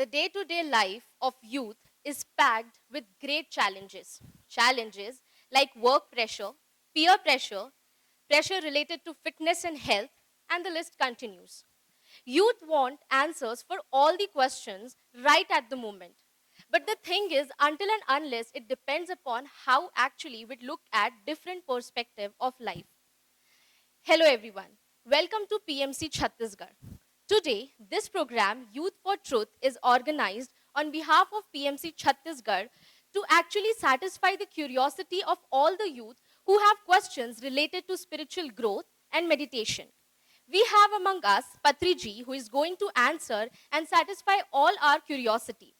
The day-to-day life of youth is packed with great challenges. Challenges like work pressure, peer pressure, pressure related to fitness and health, and the list continues. Youth want answers for all the questions right at the moment. But the thing is, until and unless it depends upon how actually we look at different perspective of life. Hello everyone. Welcome to PMC Chhattisgarh. Today, this program, Youth for Truth, is organized on behalf of PMC Chhattisgarh to actually satisfy the curiosity of all the youth who have questions related to spiritual growth and meditation. We have among us Patri ji, who is going to answer and satisfy all our curiosity.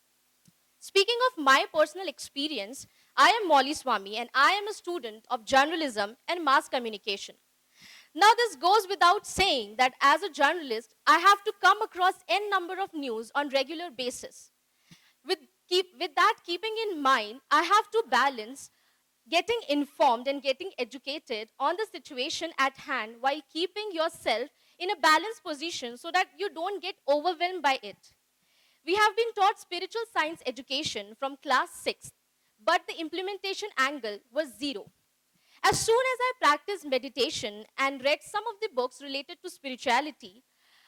Speaking of my personal experience, I am Molly Swami and I am a student of journalism and mass communication. Now, this goes without saying that as a journalist, I have to come across n number of news on regular basis. With that keeping in mind, I have to balance getting informed and getting educated on the situation at hand while keeping yourself in a balanced position so that you don't get overwhelmed by it. We have been taught spiritual science education from class 6, but the implementation angle was zero. As soon as I practiced meditation and read some of the books related to spirituality,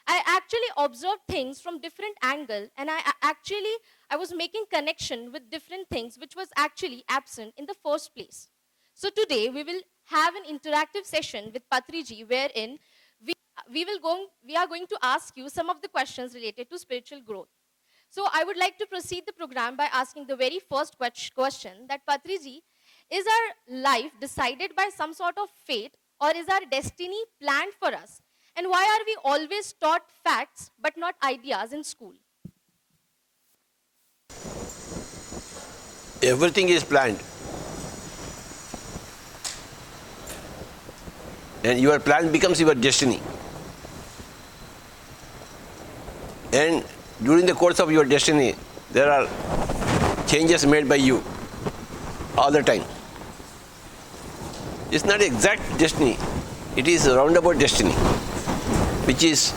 I actually observed things from different angle and I was making connection with different things which was actually absent in the first place. So today we will have an interactive session with Patriji wherein we are going to ask you some of the questions related to spiritual growth. So I would like to proceed the program by asking the very first question that Patriji, is our life decided by some sort of fate or is our destiny planned for us? And why are we always taught facts but not ideas in school? Everything is planned. And your plan becomes your destiny. And during the course of your destiny, there are changes made by you all the time. It's not exact destiny. It is a roundabout destiny, which is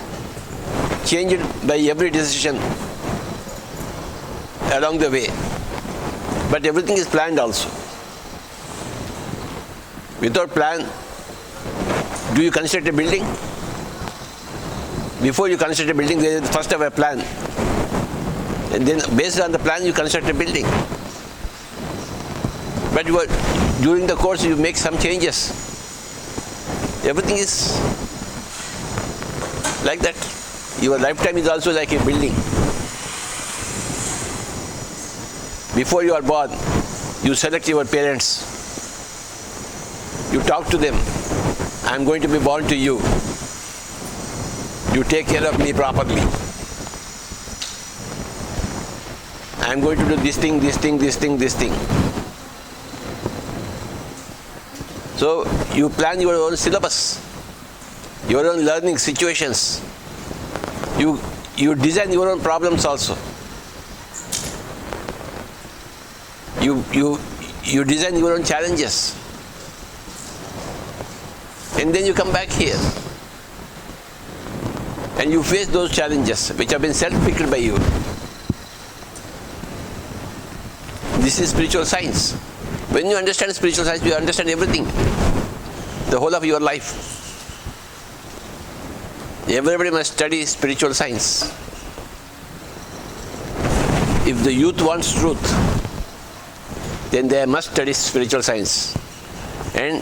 changed by every decision along the way. But everything is planned also. Without plan, do you construct a building? Before you construct a building, there is first have a plan. And then based on the plan, you construct a building. But during the course, you make some changes. Everything is like that. Your lifetime is also like a building. Before you are born, you select your parents. You talk to them. I am going to be born to you. You take care of me properly. I am going to do this thing, this thing, this thing, this thing. So you plan your own syllabus, your own learning situations. You design your own problems also. You design your own challenges. And then you come back here. And you face those challenges which have been self-picked by you. This is spiritual science. When you understand spiritual science, you understand everything, the whole of your life. Everybody must study spiritual science. If the youth wants truth, then they must study spiritual science. And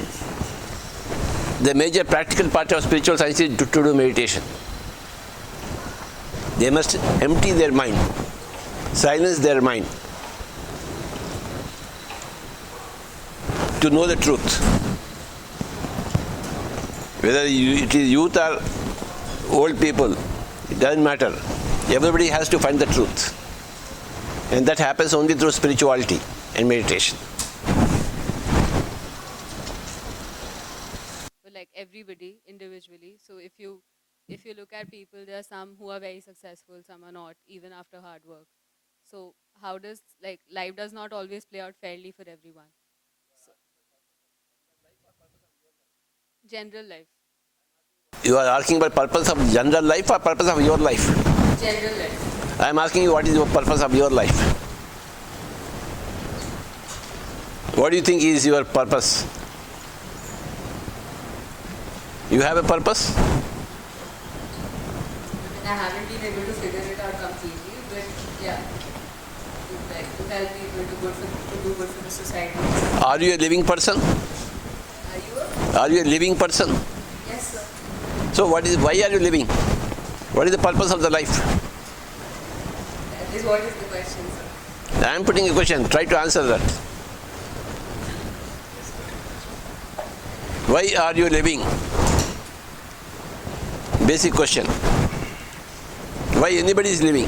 the major practical part of spiritual science is to do meditation. They must empty their mind, silence their mind, to know the truth. Whether it is youth or old people, it doesn't matter. Everybody has to find the truth. And that happens only through spirituality and meditation. Like everybody individually. So if you look at people, there are some who are very successful, some are not, even after hard work. So how does, like, life does not always play out fairly for everyone. So, general life. You are asking about purpose of general life or purpose of your life? General life. I am asking you, what is the purpose of your life? What do you think is your purpose? You have a purpose? I haven't been able to figure it out completely, but yeah, to help people, to do good for the society. Are you a living person? Are you? Are you a living person? Yes, sir. So why are you living? What is the purpose of the life? That is what is the question, sir. I am putting a question. Try to answer that. Why are you living? Basic question. Why anybody is living?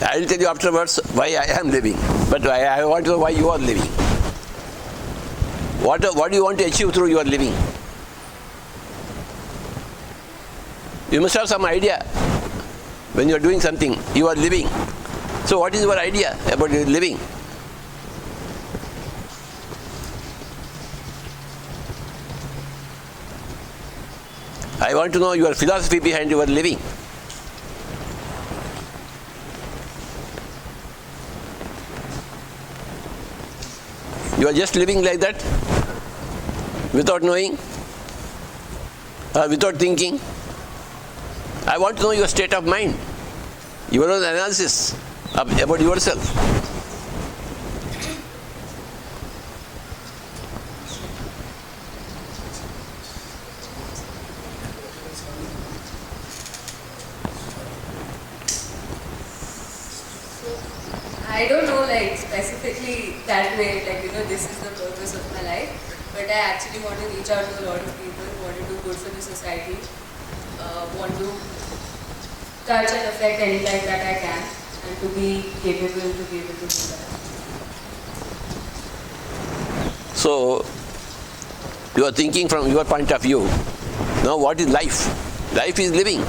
I will tell you afterwards why I am living. But I want to know why you are living. What do you want to achieve through your living? You must have some idea. When you are doing something, you are living. So what is your idea about your living? I want to know your philosophy behind your living. You are just living like that, without knowing, without thinking. I want to know your state of mind, your own analysis about yourself. I don't know like specifically that way, like this is the purpose of my life, but I actually want to reach out to a lot of people, want to do good for the society, want to touch and affect any life that I can, and to be capable to be able to do that. So, you are thinking from your point of view. Now what is life? Life is living.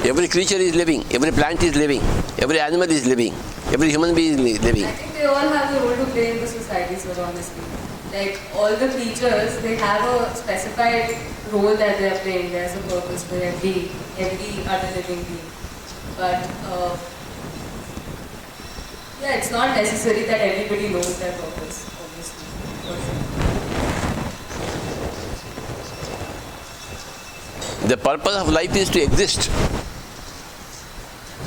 Every creature is living, every plant is living, every animal is living, every human being is living. I think they all have a role to play in the society, sir, honestly. Like all the creatures, they have a specified role that they are playing. There's a purpose for every other living being. But yeah, it's not necessary that everybody knows their purpose, obviously. For sure. The purpose of life is to exist.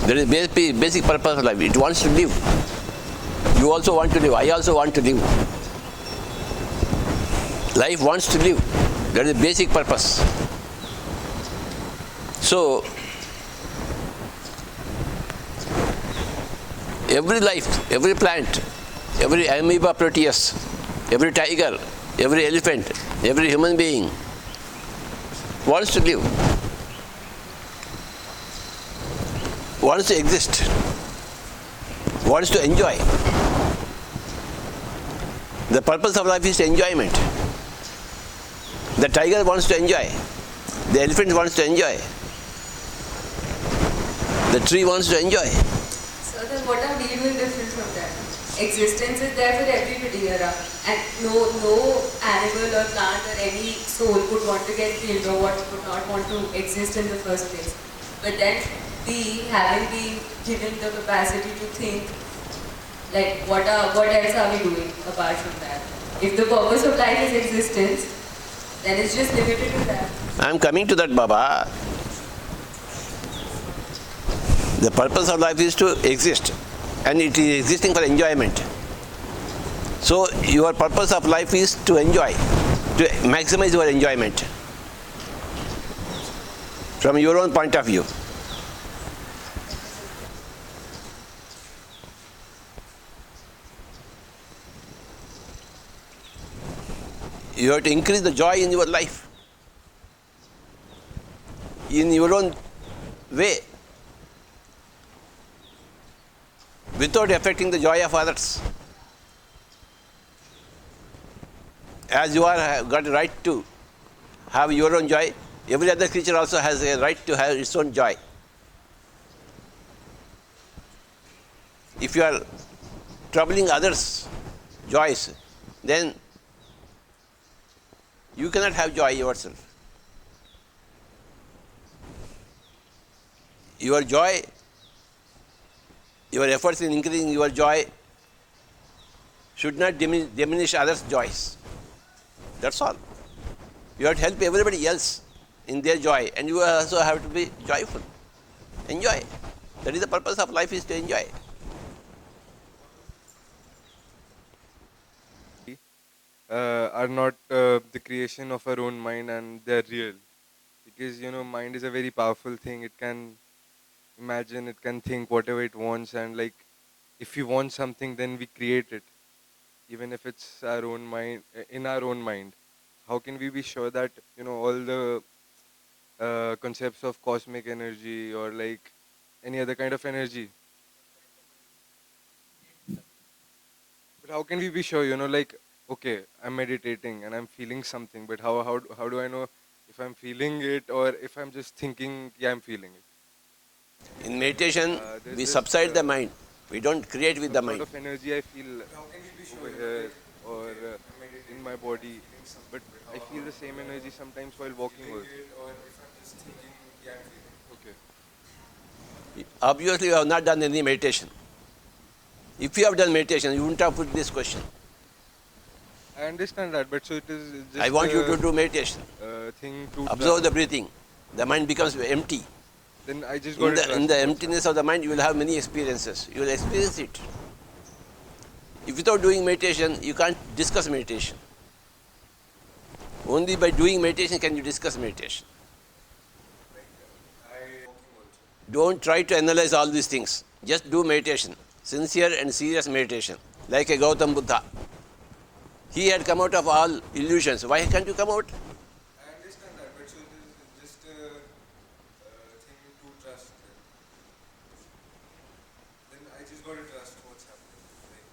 That is basic purpose of life. It wants to live. You also want to live. I also want to live. Life wants to live. That is basic purpose. So, every life, every plant, every amoeba proteus, every tiger, every elephant, every human being wants to live, wants to exist, wants to enjoy. The purpose of life is enjoyment. The tiger wants to enjoy. The elephant wants to enjoy. The tree wants to enjoy. So then what are we doing different from that? Existence is there for everybody around, and no animal or plant or any soul would want to get killed or would not want to exist in the first place. But then we, having been given the capacity to think, like what else are we doing apart from that? If the purpose of life is existence, then it's just limited to that. I am coming to that, Baba. The purpose of life is to exist, and it is existing for enjoyment. So your purpose of life is to enjoy, to maximize your enjoyment from your own point of view. You have to increase the joy in your life, in your own way, without affecting the joy of others. As you are got a right to have your own joy, every other creature also has a right to have its own joy. If you are troubling others' joys, then you cannot have joy yourself. your joy, your efforts in increasing your joy should not diminish others' joys. That's all. You have to help everybody else in their joy, and you also have to be joyful. Enjoy. That is the purpose of life, is to enjoy. Are not the creation of our own mind, and they're real, because mind is a very powerful thing. It can imagine, it can think whatever it wants, and like if we want something, then we create it, even if it's our own mind, in our own mind. How can we be sure that all the concepts of cosmic energy or like any other kind of energy, but how can we be sure, like, okay, I'm meditating and I'm feeling something, but how do I know if I'm feeling it or if I'm just thinking, yeah, I'm feeling it? In meditation, There's we this subside the mind. We don't create with some the sort mind. of energy I feel over here or in my body, but I feel the same energy sometimes while walking also. Okay. Obviously, you have not done any meditation. If you have done meditation, you wouldn't have put this question. I understand that, but so it is just I want you to do meditation. thing to Observe the breathing. The mind becomes empty. then I just got it In the emptiness of the mind, you will have many experiences. You will experience it. If without doing meditation, you can't discuss meditation. Only by doing meditation can you discuss meditation. Don't try to analyze all these things. Just do meditation. Sincere and serious meditation. Like a Gautam Buddha. He had come out of all illusions. Why can't you come out? I understand that, but so it is just a thing to trust. Then I just got to trust what's happening.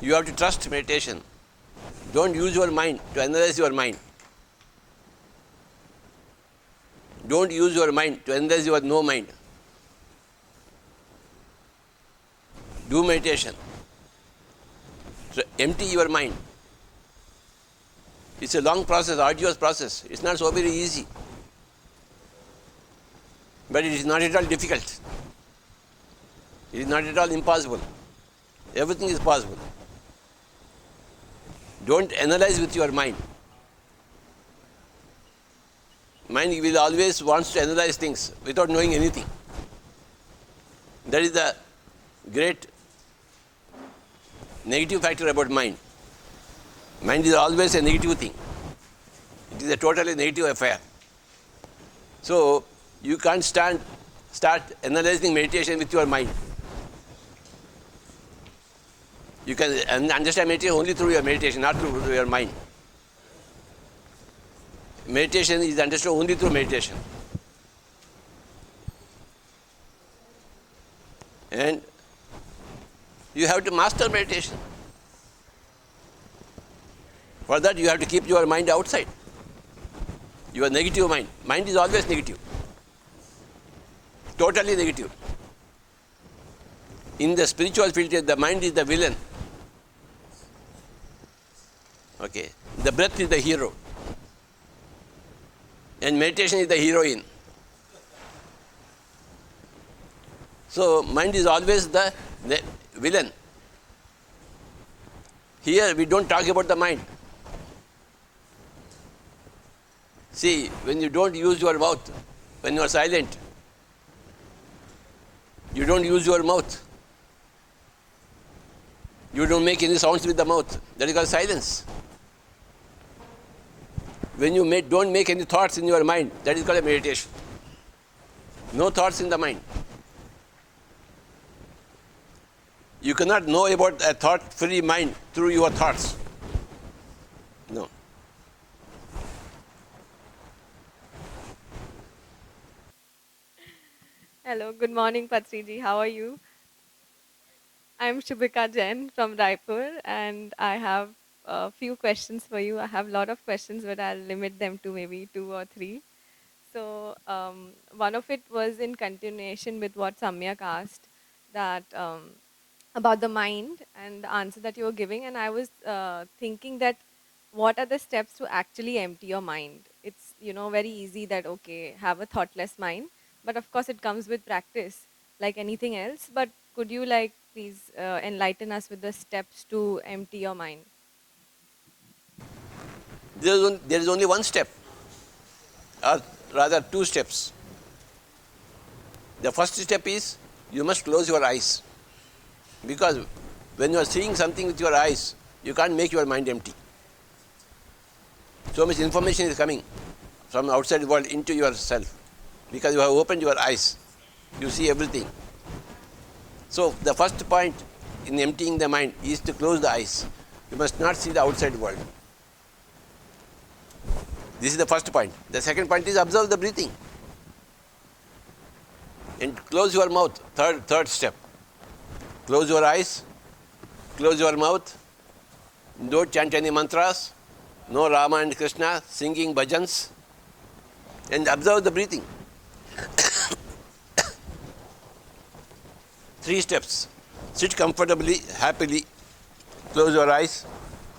You have to trust meditation. Don't use your mind to analyze your mind. Don't use your mind to analyze your no mind. Do meditation. Empty your mind. It's a long process, arduous process. It's not so very easy. But it is not at all difficult. It is not at all impossible. Everything is possible. Don't analyze with your mind. Mind will always wants to analyze things without knowing anything. That is the great negative factor about mind. Mind is always a negative thing. It is a totally negative affair. So you can't start analyzing meditation with your mind. You can understand meditation only through your meditation, not through your mind. Meditation is understood only through meditation. And you have to master meditation. For that, you have to keep your mind outside. Your negative mind. Mind is always negative. Totally negative. In the spiritual field, the mind is the villain. Okay. The breath is the hero. And meditation is the heroine. So, mind is always the villain. Here, we don't talk about the mind. See, when you don't use your mouth, when you are silent, you don't use your mouth. You don't make any sounds with the mouth. That is called silence. When you don't make any thoughts in your mind, that is called a meditation. No thoughts in the mind. You cannot know about a thought-free mind through your thoughts. No. Hello, good morning, Patriji. How are you? I'm Shubhika Jain from Raipur, and I have a few questions for you. I have a lot of questions, but I'll limit them to maybe 2 or 3. So, one of it was in continuation with what Samyak asked, that about the mind and the answer that you were giving, and I was thinking that what are the steps to actually empty your mind? It's very easy that okay, have a thoughtless mind, but of course it comes with practice, like anything else. But could you like please enlighten us with the steps to empty your mind? There is only one step, or rather two steps. The first step is you must close your eyes, because when you are seeing something with your eyes, you can't make your mind empty. So much information is coming from the outside world into yourself, because you have opened your eyes. You see everything. So the first point in emptying the mind is to close the eyes. You must not see the outside world. This is the first point. The second point is observe the breathing. And close your mouth. Third step. Close your eyes. Close your mouth. Don't chant any mantras. No Rama and Krishna singing bhajans. And observe the breathing. 3 steps. Sit comfortably, happily. Close your eyes.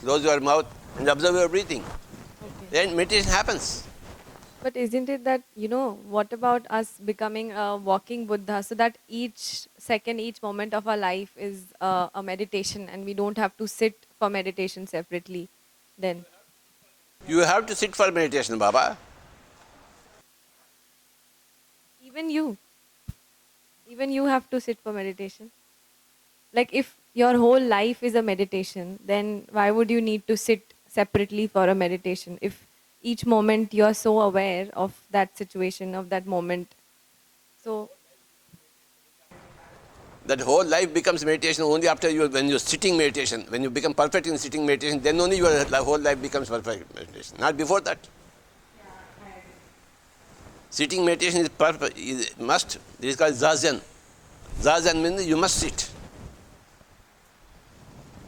Close your mouth. And observe your breathing. Then meditation happens. But isn't it that, what about us becoming a walking Buddha, so that each second, each moment of our life is a meditation, and we don't have to sit for meditation separately then? You have to sit for meditation, Baba. Even you have to sit for meditation. Like if your whole life is a meditation, then why would you need to sit separately for a meditation if each moment you're so aware of that situation, of that moment? So That whole life becomes meditation only after when you're sitting meditation. When you become perfect in sitting meditation, then only your whole life becomes perfect meditation. Not before that. Sitting meditation is perfect, is must. This is called zazen. Zazen means you must sit.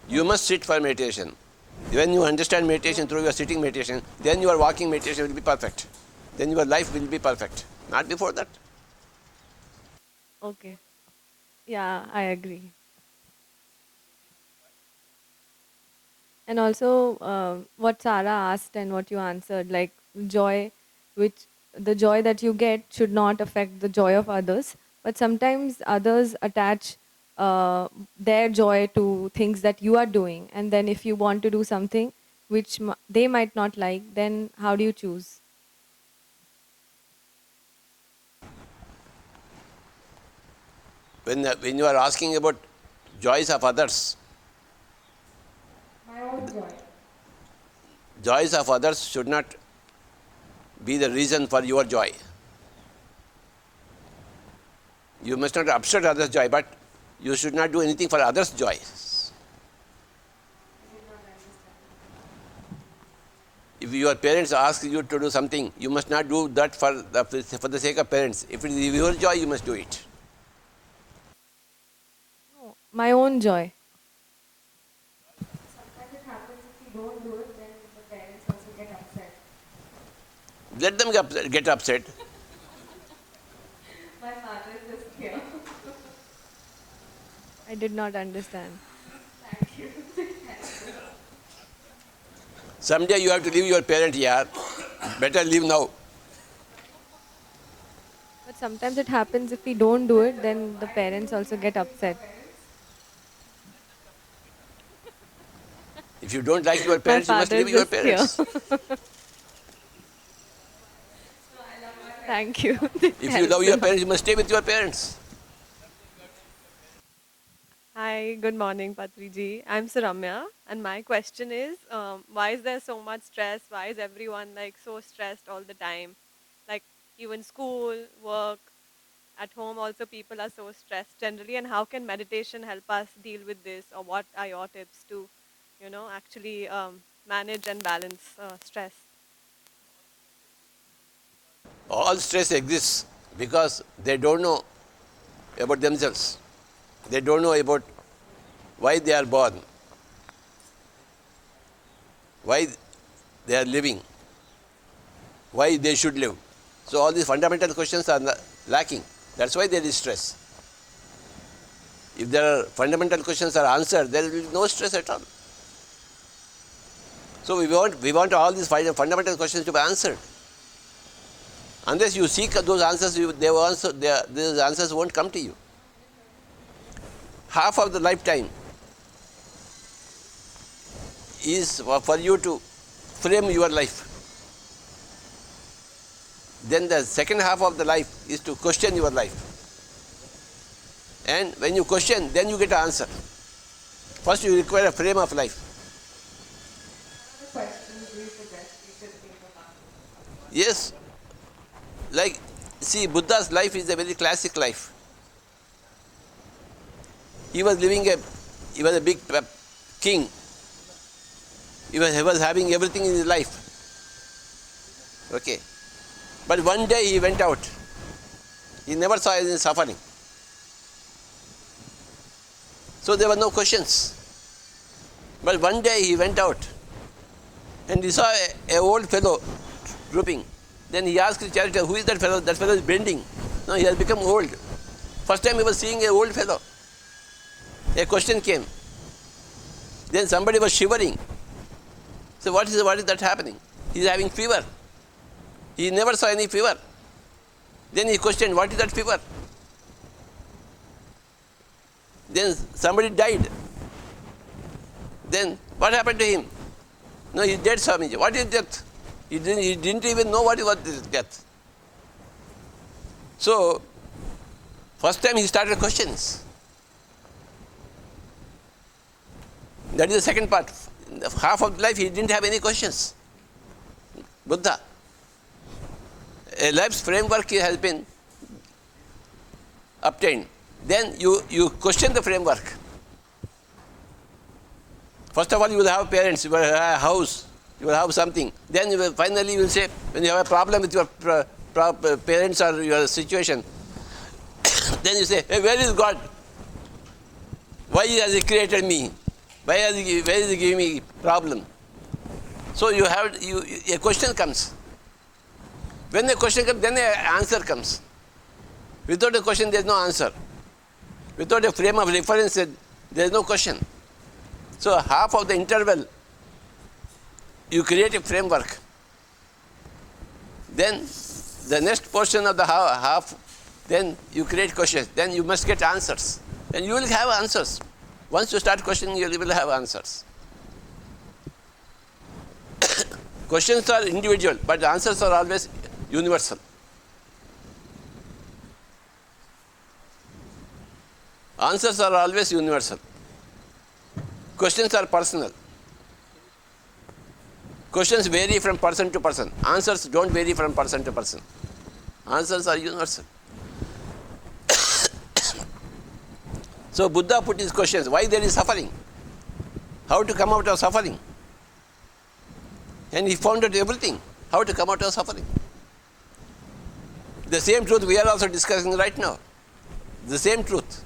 You must sit for meditation. When you understand meditation through your sitting meditation, then your walking meditation will be perfect. Then your life will be perfect. Not before that. okay. Yeah, I agree. And also, what Sarah asked and what you answered, like joy, the joy that you get should not affect the joy of others. But sometimes others attach their joy to things that you are doing. And then if you want to do something which they might not like, then how do you choose? When you are asking about joys of others, My own joy. joys of others should not be the reason for your joy. You must not upset others' joy, but you should not do anything for others' joy. If your parents ask you to do something, you must not do that for the sake of parents. If it is your joy, you must do it. No, my own joy. Let them get upset. My father is just here. I did not understand. Someday you have to leave your parent here. Better leave now. But sometimes it happens if we don't do it, then the parents also get upset. If you don't like your My parents, you must father leave is your just here. parents. Thank you. If you love your parents, you must stay with your parents. Hi, good morning, Patriji. I'm Saramya, and my question is, why is there so much stress? Why is everyone like so stressed all the time? Like even school, work, at home also people are so stressed generally. And how can meditation help us deal with this? Or what are your tips to, actually manage and balance stress? All stress exists because they don't know about themselves. They don't know about why they are born, why they are living, why they should live. So all these fundamental questions are lacking. That's why there is stress. If there are fundamental questions are answered, there will be no stress at all. So we want all these fundamental questions to be answered. Unless you seek those answers, those answers won't come to you. Half of the lifetime is for you to frame your life. Then the second half of the life is to question your life. And when you question, then you get an answer. First you require a frame of life. Yes. Like, see, Buddha's life is a very classic life. He was a big king. He was having everything in his life. Okay. But one day he went out. He never saw any suffering. So there were no questions. But one day he went out and he saw an old fellow drooping. Then he asked his charioteer, who is that fellow? That fellow is bending. No, he has become old. First time he was seeing an old fellow. A question came. Then somebody was shivering. So what is that happening? He is having fever. He never saw any fever. Then he questioned, what is that fever? Then somebody died. Then what happened to him? No, he is dead, Swamiji. What is death? He didn't even know what was death. So, first time he started questions. That is the second part. Half of life he didn't have any questions. Buddha. A life's framework has been obtained. Then you question the framework. First of all, you will have parents, you will have a house, you will have something. Then finally you will say, when you have a problem with your parents or your situation, then you say, hey, where is God? Why has He created me? Why is He giving me problem? So a question comes. When a question comes, then an answer comes. Without a question, there is no answer. Without a frame of reference, there is no question. So half of the interval, you create a framework. Then the next portion of the half, then you create questions. Then you must get answers. And you will have answers. Once you start questioning, you will have answers. Questions are individual, but the answers are always universal. Answers are always universal. Questions are personal. Questions vary from person to person. Answers don't vary from person to person. Answers are universal. So Buddha put his questions. Why there is suffering? How to come out of suffering? And he found out everything. How to come out of suffering. The same truth we are also discussing right now. The same truth.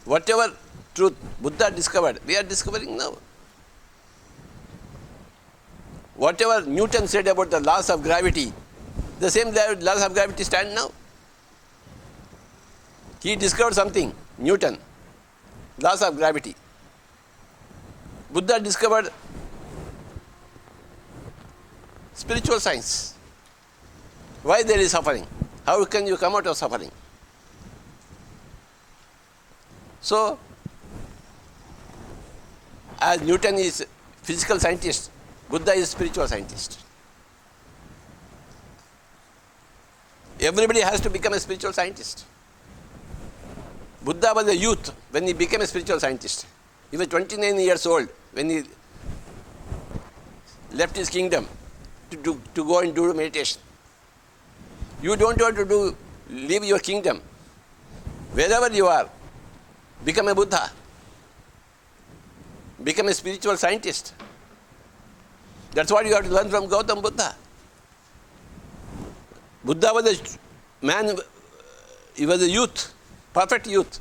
Whatever truth Buddha discovered, we are discovering now. Whatever Newton said about the laws of gravity, the same laws of gravity stand now. He discovered something, Newton, laws of gravity. Buddha discovered spiritual science. Why there is suffering? How can you come out of suffering? So, as Newton is physical scientist, Buddha is spiritual scientist. Everybody has to become a spiritual scientist. Buddha was a youth when he became a spiritual scientist. He was 29 years old when he left his kingdom to go and do meditation. You don't want to leave your kingdom. Wherever you are, become a Buddha. Become a spiritual scientist. That's what you have to learn from Gautam Buddha. Buddha was a man, he was a youth, perfect youth.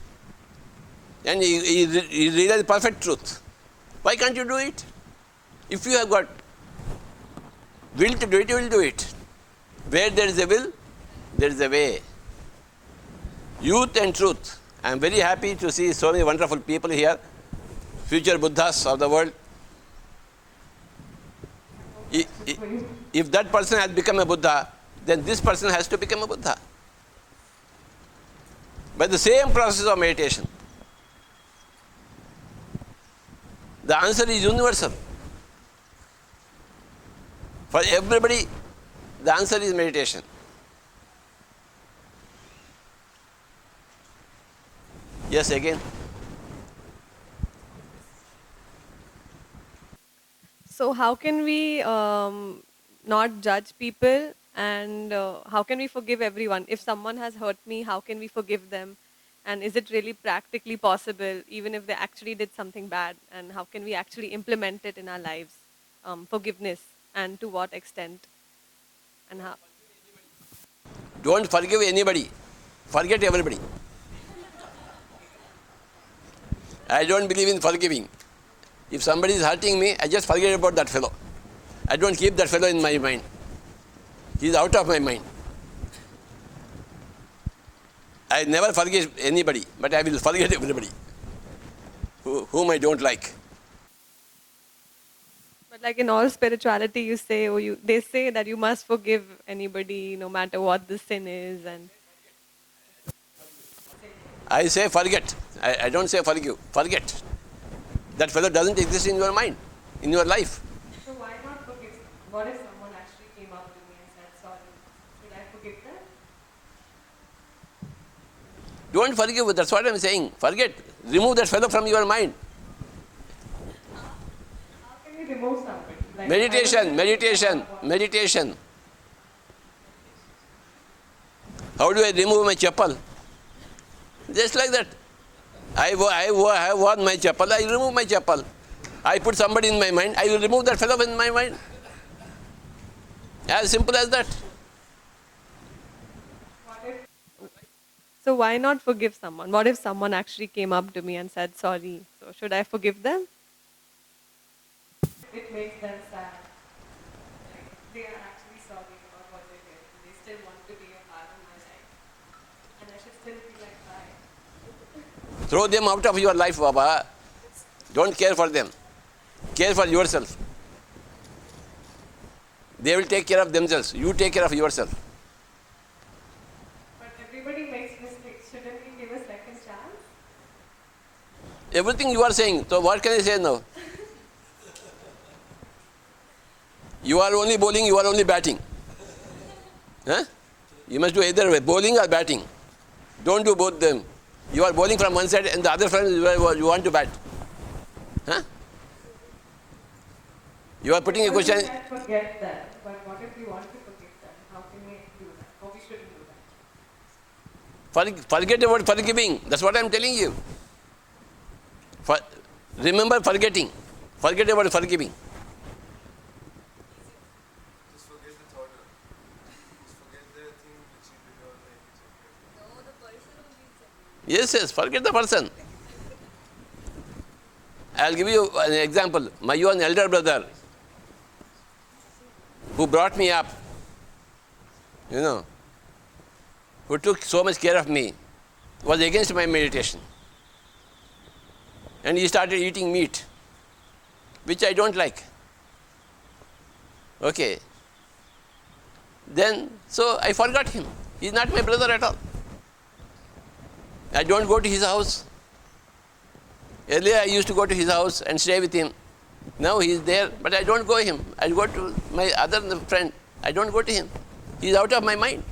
And he realized perfect truth. Why can't you do it? If you have got will to do it, you will do it. Where there is a will, there is a way. Youth and truth. I am very happy to see so many wonderful people here, future Buddhas of the world. If that person has become a Buddha, then this person has to become a Buddha. By the same process of meditation. The answer is universal. For everybody, the answer is meditation. Yes, again. So how can we not judge people, and how can we forgive everyone? If someone has hurt me, how can we forgive them? And is it really practically possible, even if they actually did something bad? And how can we actually implement it in our lives? Forgiveness, and to what extent? And how? Don't forgive anybody. Forget everybody. I don't believe in forgiving. If somebody is hurting me, I just forget about that fellow. I don't keep that fellow in my mind. He is out of my mind. I never forgive anybody, but I will forget everybody whom I don't like. But like in all spirituality, you say, or they say that you must forgive anybody, no matter what the sin is, and I say forget. I don't say forgive. Forget. That fellow doesn't exist in your mind, in your life. so why not forgive? What if someone actually came up to me and said sorry? Should I forgive them? Don't forgive. That's what I'm saying. Forget. Remove that fellow from your mind. How can you remove somebody? Like, Meditation, meditation, meditation. How do I remove my chappal? Just like that. I have worn my chappal, I remove my chappal. I put somebody in my mind, I will remove that fellow in my mind. As simple as that. So why not forgive someone? What if someone actually came up to me and said sorry? So should I forgive them? It makes them sad. Like they are actually sorry about what they did. They still want to be a part of my life. And I should still be like, bye. Throw them out of your life, Baba. Don't care for them. Care for yourself. They will take care of themselves. You take care of yourself. But everybody makes mistakes. Shouldn't we give a second chance? Everything you are saying, so what can I say now? You are only bowling, you are only batting. Huh? You must do either way, bowling or batting. Don't do both them. You are bowling from one side and the other side you want to bat. Huh? You are putting a question. We can't forget them, but what if we want to forgive them? How can we do that? Or we shouldn't do that? Forget about forgiving. That's what I am telling you. Remember forgetting. Forget about forgiving. Just forget the thought of it. Just forget the thing which you did or like etc. Yes, forget the person. I'll give you an example. My own elder brother, who brought me up, who took so much care of me, was against my meditation. And he started eating meat, which I don't like. Okay. Then, so I forgot him. He's not my brother at all. I don't go to his house. Earlier I used to go to his house and stay with him. Now he is there, but I don't go to him. I go to my other friend. I don't go to him. He is out of my mind.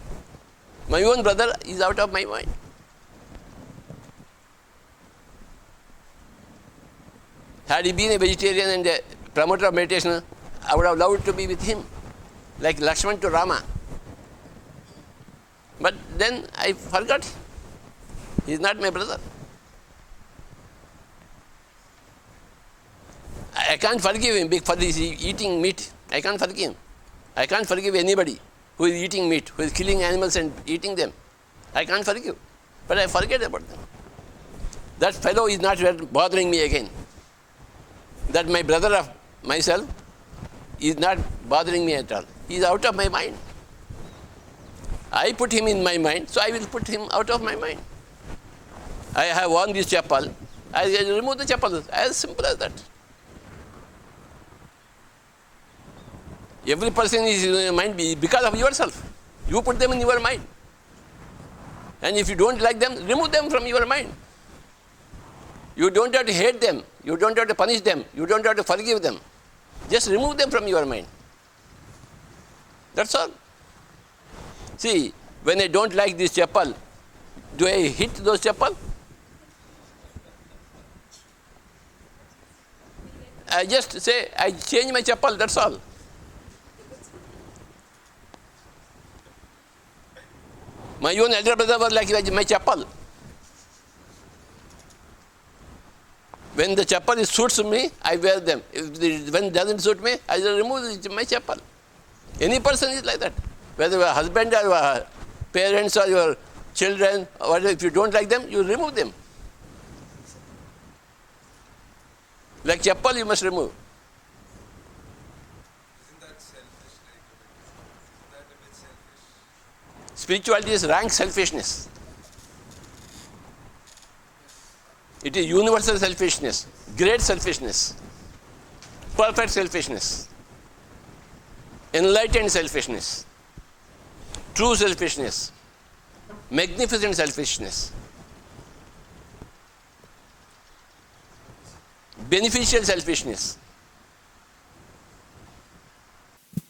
My own brother is out of my mind. Had he been a vegetarian and a promoter of meditation, I would have loved to be with him, like Lakshman to Rama. But then I forgot. He is not my brother. I can't forgive him for his eating meat. I can't forgive him. I can't forgive anybody who is eating meat, who is killing animals and eating them. I can't forgive. But I forget about them. That fellow is not bothering me again. That my brother of myself is not bothering me at all. He is out of my mind. I put him in my mind, so I will put him out of my mind. I have worn this chappal. I remove the chappal. As simple as that. Every person is in your mind because of yourself. You put them in your mind. And if you don't like them, remove them from your mind. You don't have to hate them. You don't have to punish them. You don't have to forgive them. Just remove them from your mind. That's all. See, when I don't like this chappal, do I hit those chappal? I just say, I change my chappal, that's all. My own elder brother was like my chappal. When the chappal suits me, I wear them. When it doesn't suit me, I remove my chappal. Any person is like that. Whether your husband or your parents or your children, or if you don't like them, you remove them. Like chappal, you must remove. Isn't that selfish? Isn't that a bit selfish? Spirituality is rank selfishness. It is universal selfishness, great selfishness, perfect selfishness, enlightened selfishness, true selfishness, magnificent selfishness, beneficial selfishness.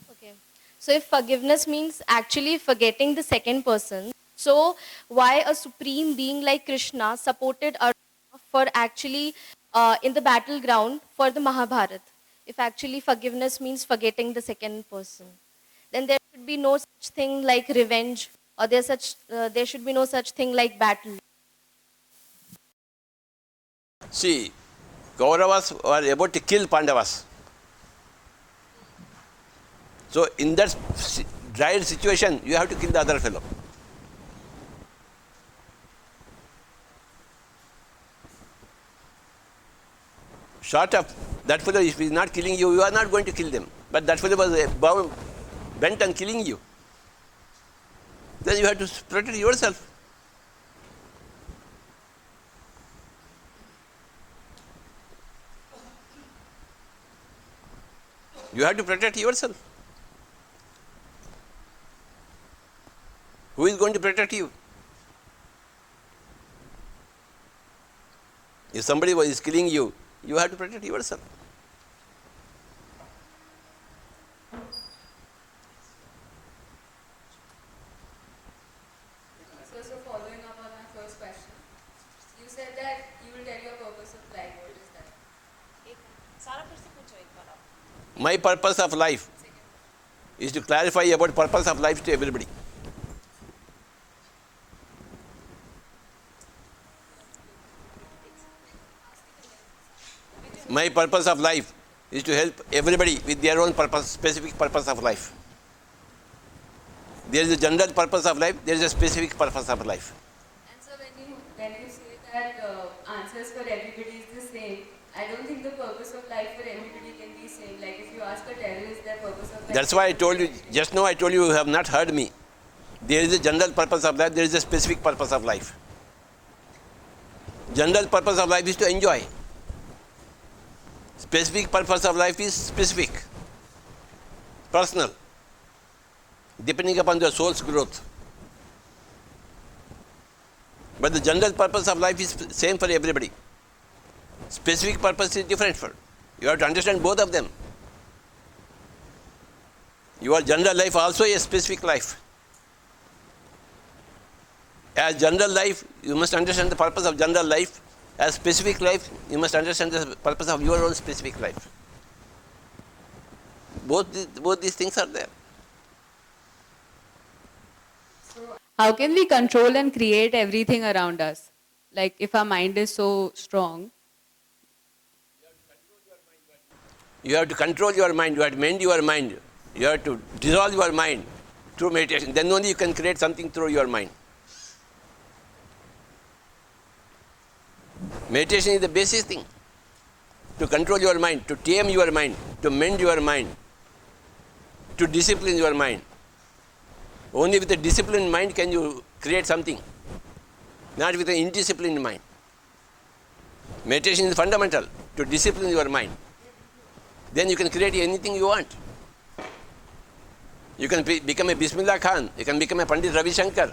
Okay. So if forgiveness means actually forgetting the second person, so why a supreme being like Krishna supported Arjuna for actually in the battleground for the Mahabharata? If actually forgiveness means forgetting the second person, then there should be no such thing like revenge, or there should be no such thing like battle. See, Kauravas were about to kill Pandavas. So in that dire situation, you have to kill the other fellow. Short of that fellow, if he is not killing you, you are not going to kill them. But that fellow was bent on killing you. Then you have to protect yourself. You have to protect yourself. Who is going to protect you? If somebody is killing you, you have to protect yourself. So following up on my first question, you said that you will tell your purpose of life. What is that? My purpose of life is to clarify about purpose of life to everybody. My purpose of life is to help everybody with their own purpose, specific purpose of life. There is a general purpose of life, there is a specific purpose of life. And so when you say that answers for everybody is the same, I don't think the purpose of life for everybody can be same. Like if you ask a terrorist their purpose of life. That's why I told you, just now I told you, you have not heard me. There is a general purpose of life, there is a specific purpose of life. General purpose of life is to enjoy. Specific purpose of life is specific, personal, depending upon the soul's growth. But the general purpose of life is same for everybody. Specific purpose is different for. You have to understand both of them. Your general life also is a specific life. As general life, you must understand the purpose of general life. As specific life, you must understand the purpose of your own specific life. Both these things are there. How can we control and create everything around us? Like if our mind is so strong. You have to control your mind, you have to mend your mind, you have to dissolve your mind through meditation. Then only you can create something through your mind. Meditation is the basic thing. To control your mind, to tame your mind, to mend your mind, to discipline your mind. Only with a disciplined mind can you create something, not with an indisciplined mind. Meditation is fundamental, to discipline your mind. Then you can create anything you want. You can become a Bismillah Khan. You can become a Pandit Ravi Shankar.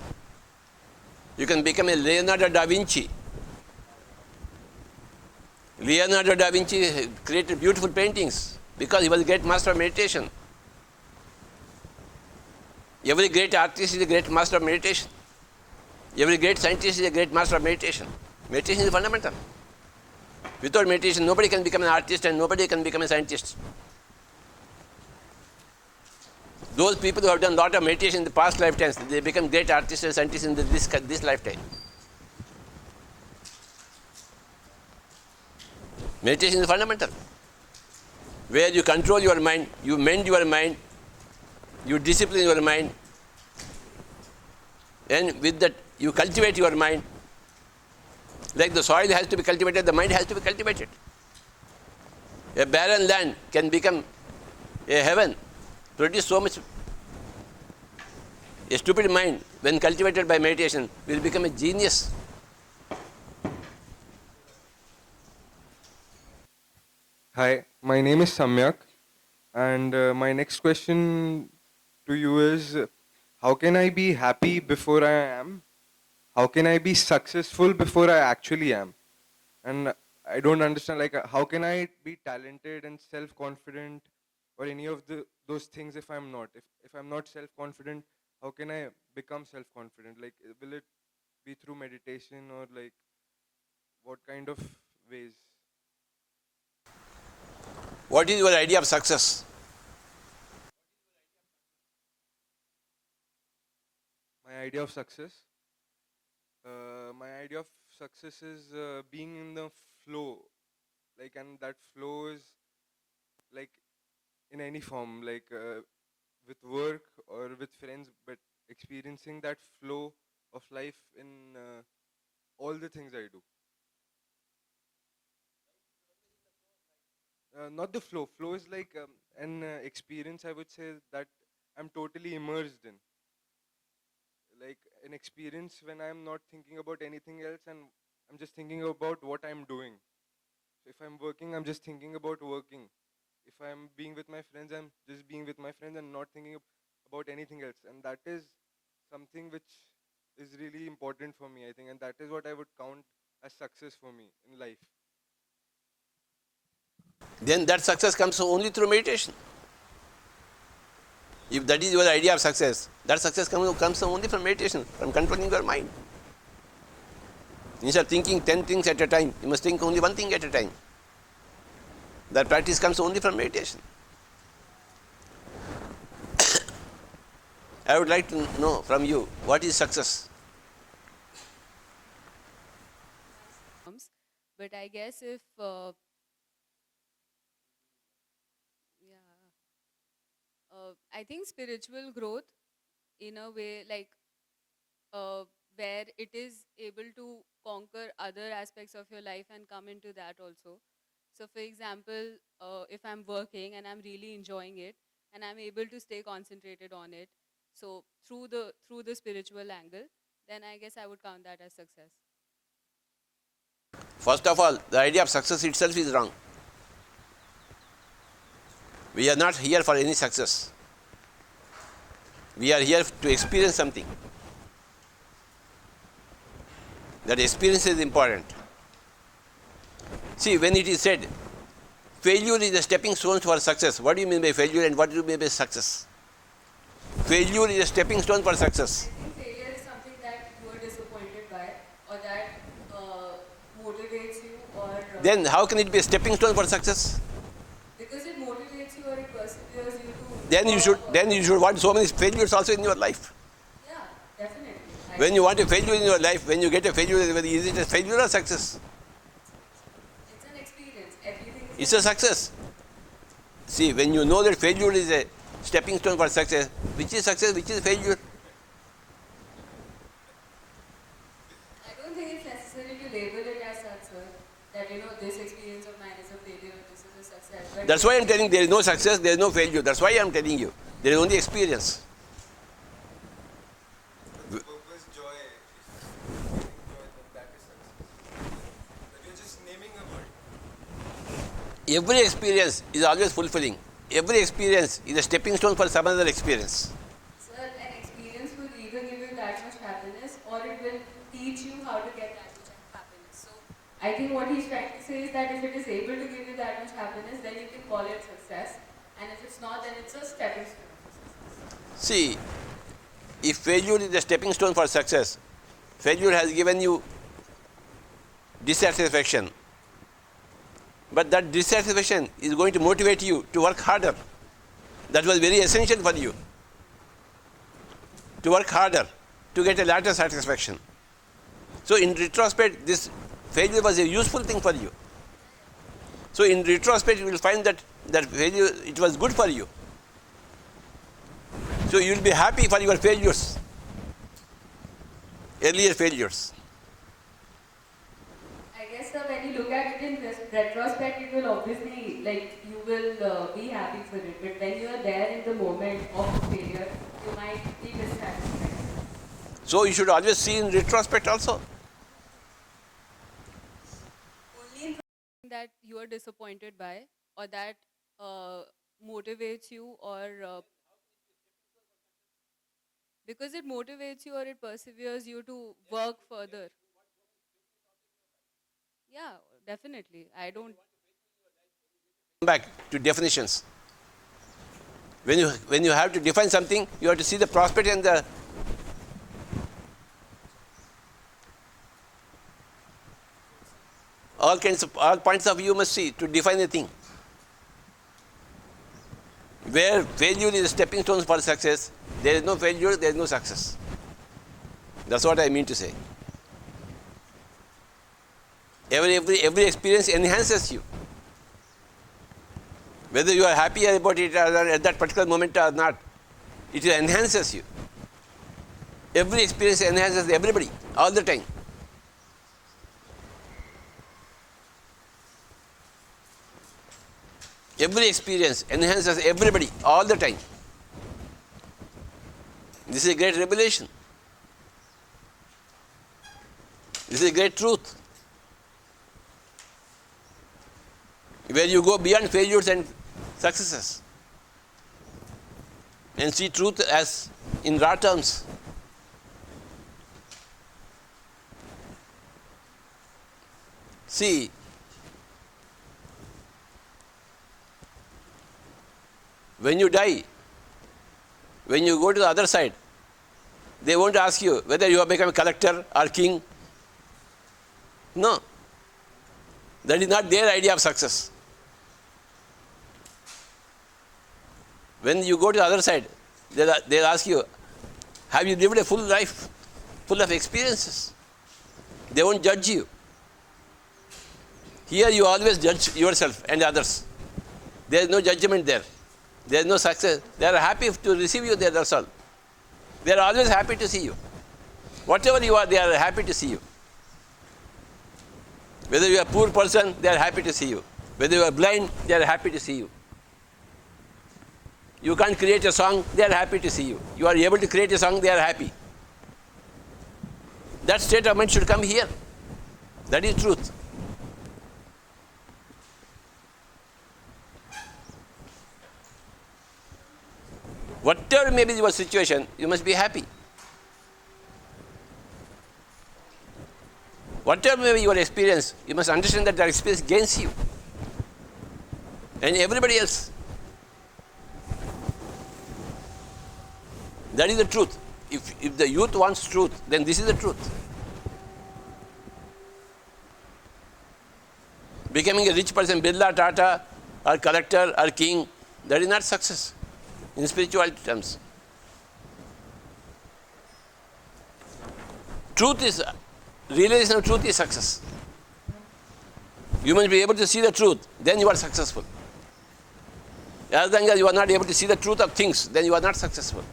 You can become a Leonardo da Vinci. Leonardo da Vinci created beautiful paintings because he was a great master of meditation. Every great artist is a great master of meditation. Every great scientist is a great master of meditation. Meditation is fundamental. Without meditation, nobody can become an artist and nobody can become a scientist. Those people who have done a lot of meditation in the past lifetimes, they become great artists and scientists in this lifetime. Meditation is fundamental. Where you control your mind, you mend your mind, you discipline your mind, and with that you cultivate your mind. Like the soil has to be cultivated, the mind has to be cultivated. A barren land can become a heaven, produce so much. A stupid mind, when cultivated by meditation, will become a genius. Hi, my name is Samyak, and my next question to you is, how can I be happy before I am? How can I be successful before I actually am? And I don't understand, like, how can I be talented and self-confident or any of those things if I'm not? If I'm not self-confident, how can I become self-confident? Like, will it be through meditation or like, what kind of ways? What is your idea of success? My idea of success? My idea of success is being in the flow. Like, and that flow is like in any form, like with work or with friends, but experiencing that flow of life in all the things I do. Not the flow. Flow is like an experience, I would say, that I'm totally immersed in. Like an experience when I'm not thinking about anything else and I'm just thinking about what I'm doing. So if I'm working, I'm just thinking about working. If I'm being with my friends, I'm just being with my friends and not thinking about anything else. And that is something which is really important for me, I think. And that is what I would count as success for me in life. Then that success comes only through meditation. If that is your idea of success, that success comes only from meditation, from controlling your mind. Instead of thinking 10 things at a time, you must think only one thing at a time. That practice comes only from meditation. I would like to know from you, what is success? But I guess if I think spiritual growth in a way, like where it is able to conquer other aspects of your life and come into that also. So for example, if I'm working and I'm really enjoying it and I'm able to stay concentrated on it, so through the spiritual angle, then I guess I would count that as success. First of all, the idea of success itself is wrong. We are not here for any success. We are here to experience something. That experience is important. See, when it is said, failure is a stepping stone for success, what do you mean by failure and what do you mean by success? Failure is a stepping stone for success. I think failure is something that you are disappointed by or that motivates you or... Then how can it be a stepping stone for success? because it motivates you or it perseveres you to... Then you should want so many failures also in your life. Yeah, definitely. When you want a failure in your life, when you get a failure, is it a failure or success? It's an experience. Everything is... It's a success. See, when you know that failure is a stepping stone for success, which is success, which is failure? I don't think it's necessary to label it as such, sir. That, this experience of mine is a failure or this is a success. But That's why I'm telling there is no success, there is no failure. That's why I'm telling you. There is only experience. The purpose, joy, if you're getting joy, then that is success. But you're just naming a word. Every experience is always fulfilling. Every experience is a stepping stone for some other experience. how to get that much happiness. So I think what he's trying to say is that if it is able to give you that much happiness, then you can call it success. And if it's not, then it's a stepping stone of success. See, if failure is a stepping stone for success, failure has given you dissatisfaction. But that dissatisfaction is going to motivate you to work harder. That was very essential for you. To work harder, to get a later satisfaction. So in retrospect, this failure was a useful thing for you. So in retrospect, you will find that failure, it was good for you. So you will be happy for your failures, earlier failures. I guess when you look at it in retrospect, it will obviously, like, you will be happy for it. But when you are there in the moment of the failure, you might be dissatisfied. So you should always see in retrospect also. Only that you are disappointed by, or that motivates you, or because it motivates you or it perseveres you to work further. Yeah, definitely. I don't. Come back to definitions. When you have to define something, you have to see the prospect and the all points of view must see to define a thing. Where failure is a stepping stone for success, there is no failure, there is no success. That's what I mean to say. Every experience enhances you. Whether you are happy about it at that particular moment or not, it enhances you. Every experience enhances everybody, all the time. Every experience enhances everybody, all the time. This is a great revelation. This is a great truth. Where you go beyond failures and successes and see truth as in raw terms. See, when you die, when you go to the other side, they won't ask you whether you have become a collector or king. No. That is not their idea of success. When you go to the other side, they'll ask you, have you lived a full life, full of experiences? They won't judge you. Here you always judge yourself and others. There is no judgment there. There is no success. They are happy to receive you there, that's all. They are always happy to see you. Whatever you are, they are happy to see you. Whether you are a poor person, they are happy to see you. Whether you are blind, they are happy to see you. You can't create a song, they are happy to see you. You are able to create a song, they are happy. That state of mind should come here. That is truth. Whatever may be your situation, you must be happy. Whatever may be your experience, you must understand that experience gains you and everybody else. That is the truth. If the youth wants truth, then this is the truth. Becoming a rich person, Birla, Tata, or collector, or king, that is not success in spirituality terms. Truth is, realization of truth is success. You must be able to see the truth, then you are successful. As long as you are not able to see the truth of things, then you are not successful.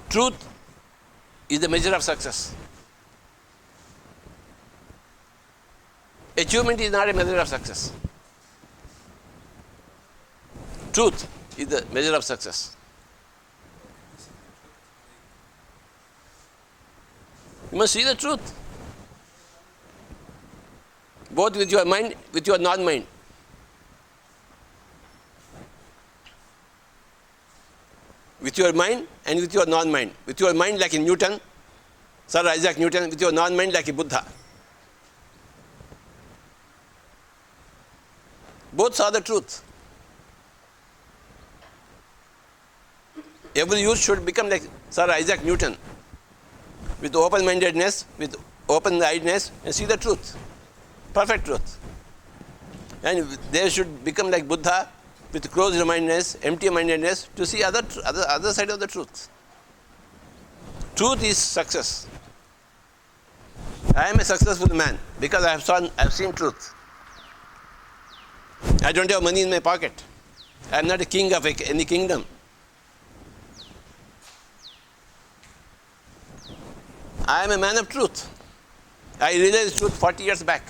Truth is the measure of success. Achievement is not a measure of success. Truth is the measure of success. You must see the truth, both with your mind, with your non-mind. with your mind and with your non-mind. With your mind like a Newton, Sir Isaac Newton, with your non-mind like a Buddha. Both saw the truth. Every youth should become like Sir Isaac Newton, with open-mindedness, with open-eyedness, and see the truth, perfect truth. And they should become like Buddha, with closed-mindedness, empty-mindedness, to see other side of the truth. Truth is success. I am a successful man because I have seen truth. I don't have money in my pocket. I am not a king of any kingdom. I am a man of truth. I realized truth 40 years back.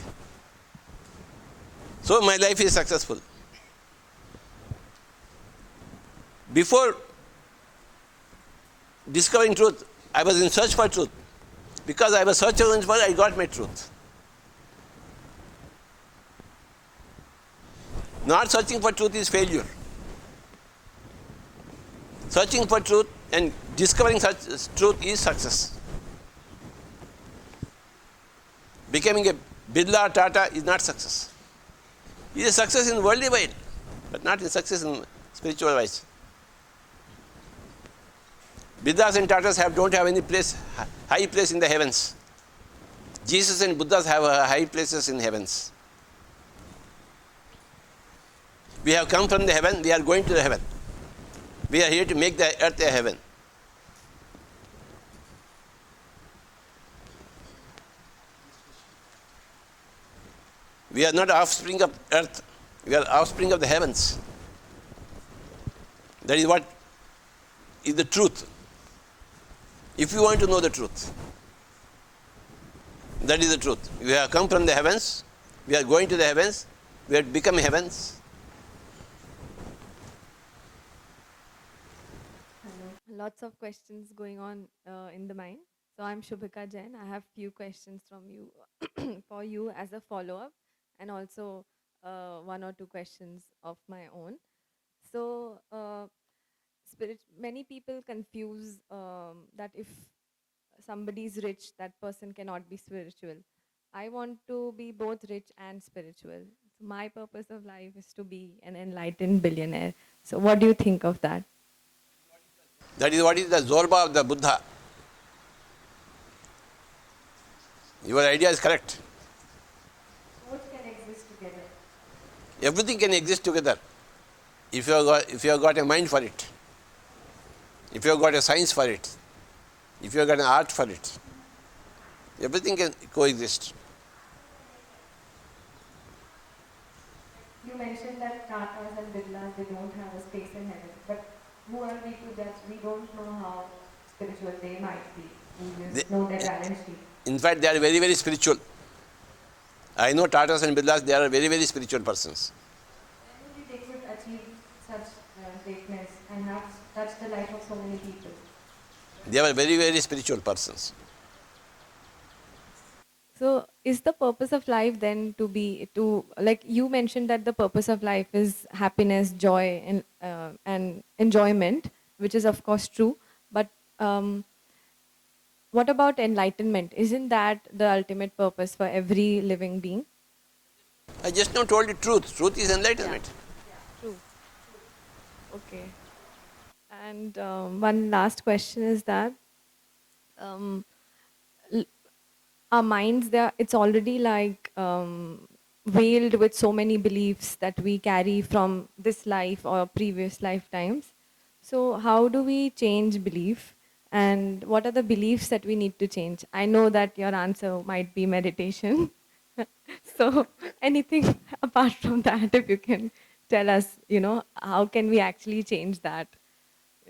So my life is successful. Before discovering truth, I was in search for truth. Because I was searching for it, I got my truth. Not searching for truth is failure. Searching for truth and discovering such truth is success. Becoming a Birla Tata is not success. It is a success in worldly wise, but not a success in spiritual wise. Buddhas and Tatas don't have any place, high place in the heavens. Jesus and Buddhas have high places in heavens. We have come from the heaven, we are going to the heaven. We are here to make the earth a heaven. We are not offspring of earth, we are offspring of the heavens. That is what is the truth. If you want to know the truth, that is the truth. We have come from the heavens, we are going to the heavens, we have become heavens. Lots of questions going on in the mind. So I'm Shubhika Jain. I have few questions from you for you as a follow-up, and also one or two questions of my own. So many people confuse that if somebody is rich, that person cannot be spiritual. I want to be both rich and spiritual. So my purpose of life is to be an enlightened billionaire. So what do you think of that? That is what is the Zorba of the Buddha. Your idea is correct. Both can exist together. Everything can exist together if you have got a mind for it, if you have got a science for it, if you have got an art for it. Everything can coexist. You mentioned that Tatas and Birlas, they don't have a space in heaven. But who are we to judge? We don't know how spiritual they might be. We just know their balance sheet. In fact, they are very, very spiritual. I know Tatas and Birlas, they are very, very spiritual persons. Only they could achieve such greatness and have touched the life of so many people. They are very, very spiritual persons. So is the purpose of life then to be, like you mentioned that the purpose of life is happiness, joy, and enjoyment, which is of course true. But what about enlightenment? Isn't that the ultimate purpose for every living being? I just now told you truth. Truth is enlightenment. True. Okay. And one last question is that our minds, it's already like veiled with so many beliefs that we carry from this life or previous lifetimes. So how do we change belief? And what are the beliefs that we need to change? I know that your answer might be meditation. So anything apart from that, if you can tell us, how can we actually change that,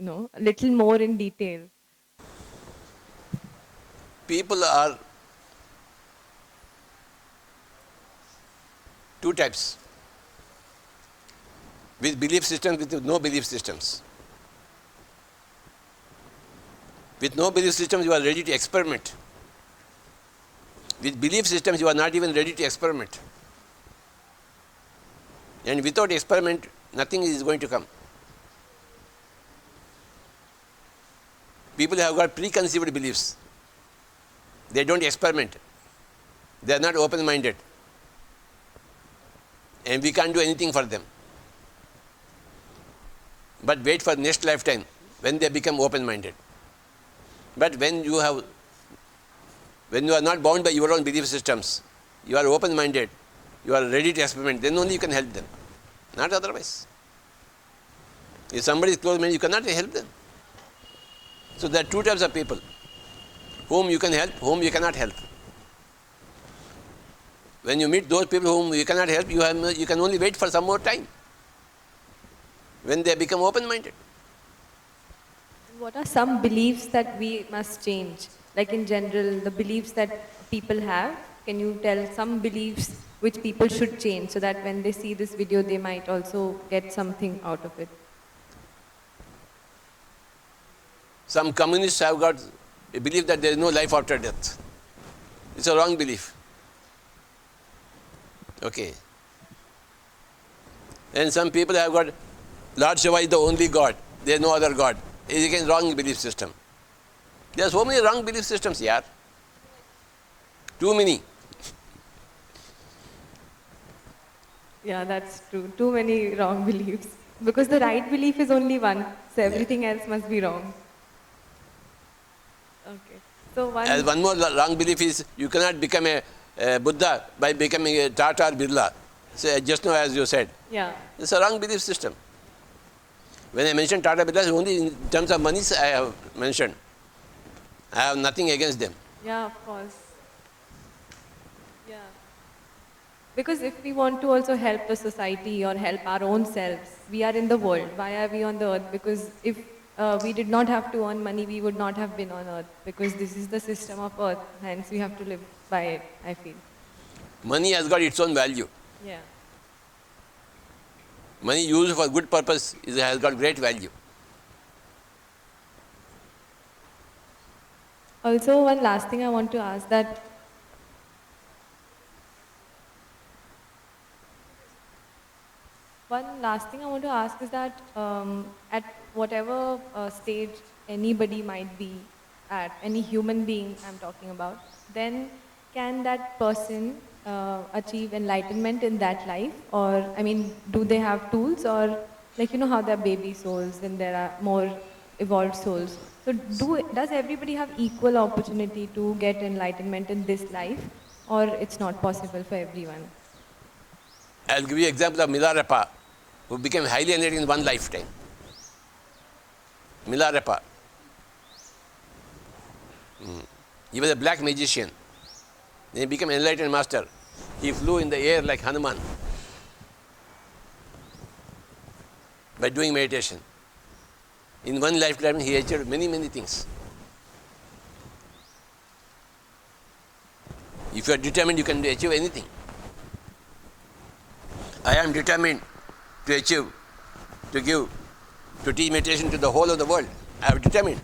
a little more in detail? People are two types, with belief systems, with no belief systems. With no belief systems, you are ready to experiment. With belief systems, you are not even ready to experiment. And without experiment, nothing is going to come. People have got preconceived beliefs. They don't experiment. They are not open-minded. And we can't do anything for them. But wait for next lifetime when they become open-minded. But when you are not bound by your own belief systems, you are open-minded, you are ready to experiment, then only you can help them. Not otherwise. If somebody is close-minded, you cannot help them. So there are two types of people, whom you can help, whom you cannot help. When you meet those people whom you cannot help, you can only wait for some more time, when they become open-minded. What are some beliefs that we must change? Like in general, the beliefs that people have, can you tell some beliefs which people should change so that when they see this video, they might also get something out of it? Some communists have got a belief that there is no life after death. It's a wrong belief. Okay. And some people have got Lord Shiva is the only God. There is no other God. It's a wrong belief system. There are so many wrong belief systems, yaar. Too many. Yeah, that's true. Too many wrong beliefs. Because the right belief is only one, so everything else must be wrong. Okay. So And one more wrong belief is you cannot become a Buddha by becoming a Tata or Birla. So just now as you said. yeah. It's a wrong belief system. When I mentioned Tata Birla, only in terms of money I have mentioned. I have nothing against them. Yeah, of course. Yeah. Because if we want to also help the society or help our own selves, we are in the world. Why are we on the earth? Because if we did not have to earn money, we would not have been on earth. Because this is the system of earth. Hence, we have to live by it, I feel. Money has got its own value. Yeah. Money used for good purpose has got great value. Also, one last thing I want to ask that is that at whatever stage anybody might be at, any human being I'm talking about, then can that person achieve enlightenment in that life? Or, I mean, do they have tools? Or, like, you know how there are baby souls and there are more evolved souls. So does everybody have equal opportunity to get enlightenment in this life? Or it's not possible for everyone? I'll give you an example of Milarepa, who became highly enlightened in one lifetime. Milarepa. He was a black magician. Then he became an enlightened master. He flew in the air like Hanuman by doing meditation. In one lifetime, he achieved many, many things. If you are determined, you can achieve anything. I am determined to achieve, to give, to teach meditation to the whole of the world. I have determined.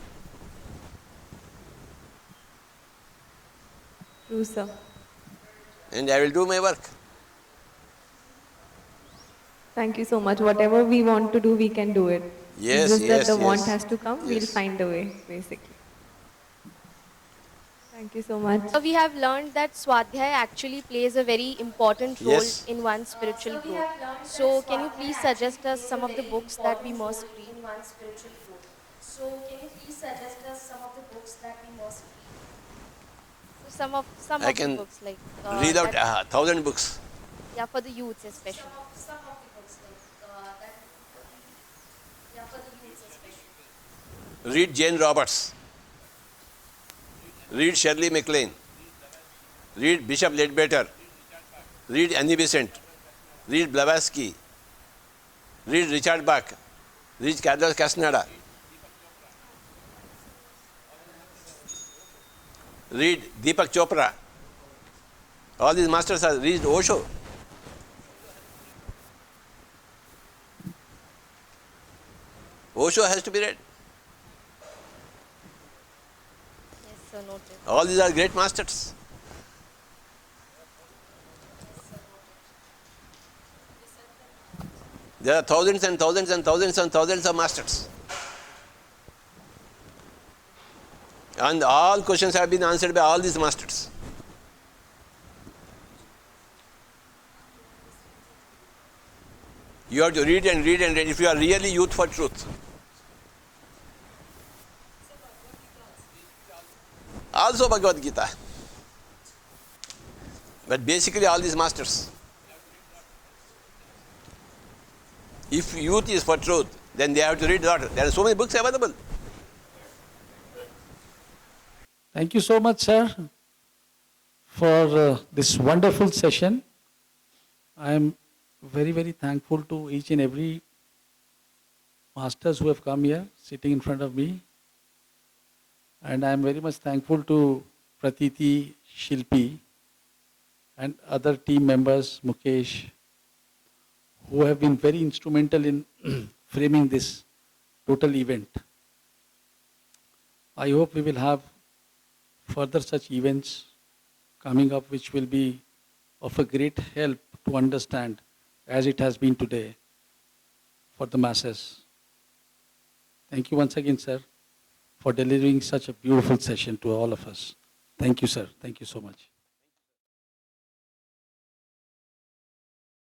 True, sir. And I will do my work. Thank you so much. Whatever we want to do, we can do it. Yes, Just yes, that the want yes. has to come, we'll Yes. find a way, basically. Thank you so much. So we have learned that Swadhyay actually plays a very important role Yes. in one's spiritual growth. So can you please suggest us some of the books that we must read? So can you please suggest us some of the books that we must read? So some of I the can books like read out that- 1,000 books. yeah, for the youths especially. Some of the books like that. Yeah, for the youths especially. Read Jane Roberts. Read Shirley MacLaine. Read Bishop Leadbeater. Read Annie Besant. Read Blavatsky. Read Richard Bach. Read Carlos Castaneda. Read Deepak Chopra. All these masters are read Osho. Osho has to be read. Yes, sir, noted. All these are great masters. There are thousands and thousands and thousands and thousands of masters. And all questions have been answered by all these masters. You have to read and read and read if you are really youth for truth. Also Bhagavad Gita. But basically all these masters. If youth is for truth, then they have to read a lot. There are so many books available. Thank you so much, sir, for this wonderful session. I am very, very thankful to each and every masters who have come here, sitting in front of me. And I am very much thankful to Pratiti, Shilpi, and other team members, Mukesh, who have been very instrumental in framing this total event. I hope we will have further such events coming up which will be of a great help to understand as it has been today for the masses. Thank you once again, sir, for delivering such a beautiful session to all of us. Thank you, sir. Thank you so much.